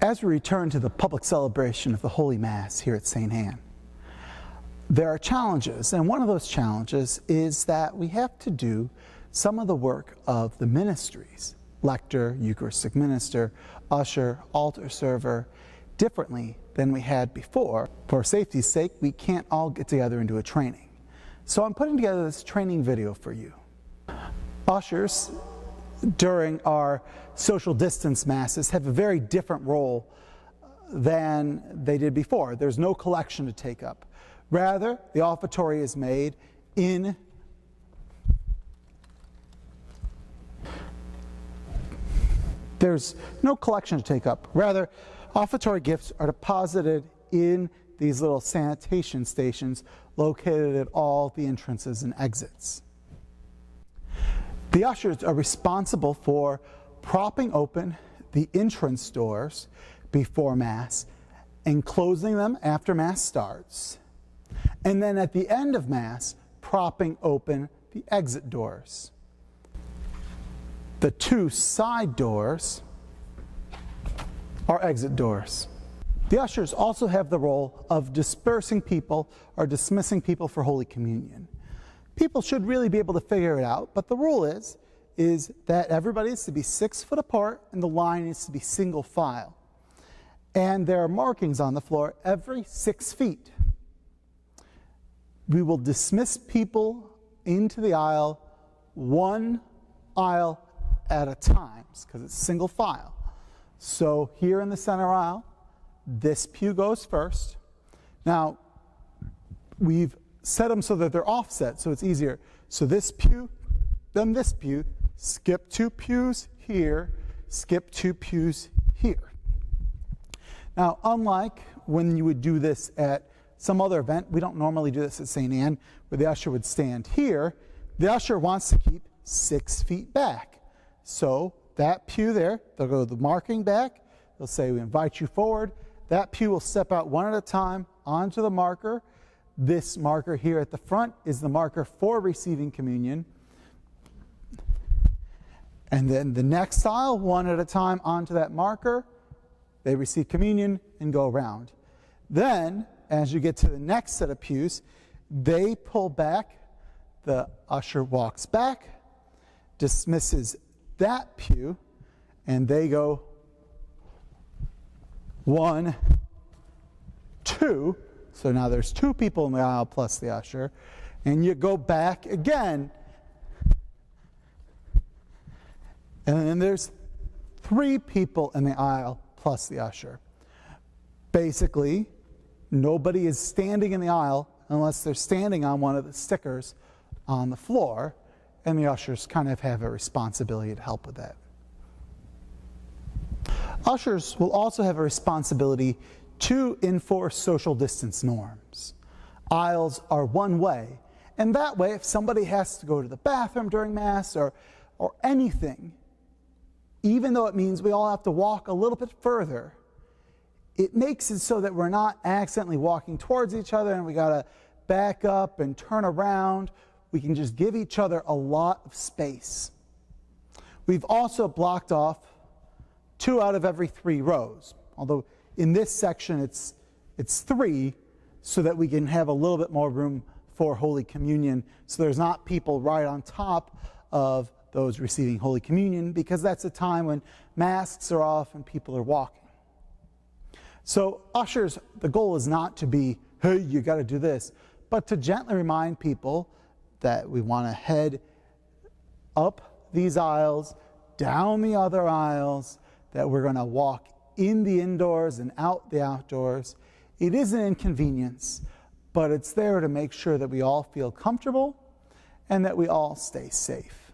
As we return to the public celebration of the Holy Mass here at St. Anne, there are challenges, and one of those challenges is that we have to do some of the work of the ministries, lector, Eucharistic minister, usher, altar server, differently than we had before. For safety's sake, we can't all get together and do a training. So I'm putting together this training video for you. Ushers, during our social distance masses, have a very different role than they did before. There's no collection to take up. Rather, the offertory is made in There's no collection to take up. Rather, offertory gifts are deposited in these little sanitation stations located at all the entrances and exits. The ushers are responsible for propping open the entrance doors before Mass and closing them after Mass starts. And then at the end of Mass, propping open the exit doors. The two side doors are exit doors. The ushers also have the role of dispersing people or dismissing people for Holy Communion. People should really be able to figure it out, but the rule is that everybody is to be 6 foot apart and the line is to be single file. And there are markings on the floor every 6 feet. We will dismiss people into the aisle, one aisle at a time, because it's single file. So here in the center aisle, this pew goes first. Now, we've set them so that they're offset, so it's easier. So this pew, then this pew, skip 2 pews here, skip 2 pews here. Now, unlike when you would do this at some other event, we don't normally do this at St. Anne, where the usher would stand here. The usher wants to keep 6 feet back. So that pew there, they'll go the marking back. They'll say, we invite you forward. That pew will step out one at a time onto the marker. This marker here at the front is the marker for receiving communion. And then the next aisle, one at a time onto that marker. They receive communion and go around. Then, as you get to the next set of pews, they pull back. The usher walks back, dismisses that pew, and they go 1, 2. So now there's 2 people in the aisle plus the usher. And you go back again. And then there's 3 people in the aisle plus the usher. Basically, nobody is standing in the aisle unless they're standing on one of the stickers on the floor, and the ushers kind of have a responsibility to help with that. Ushers will also have a responsibility to enforce social distance norms. Aisles are one way, and that way if somebody has to go to the bathroom during Mass or anything, even though it means we all have to walk a little bit further, it makes it so that we're not accidentally walking towards each other and we gotta back up and turn around. We can just give each other a lot of space. We've also blocked off 2 out of every 3 rows, although in this section it's 3, so that we can have a little bit more room for Holy Communion, so there's not people right on top of those receiving Holy Communion, because that's a time when masks are off and people are walking. So ushers, the goal is not to be, hey, you got to do this, but to gently remind people that we want to head up these aisles, down the other aisles, that we're going to walk in the indoors and out the outdoors. It is an inconvenience, but it's there to make sure that we all feel comfortable and that we all stay safe.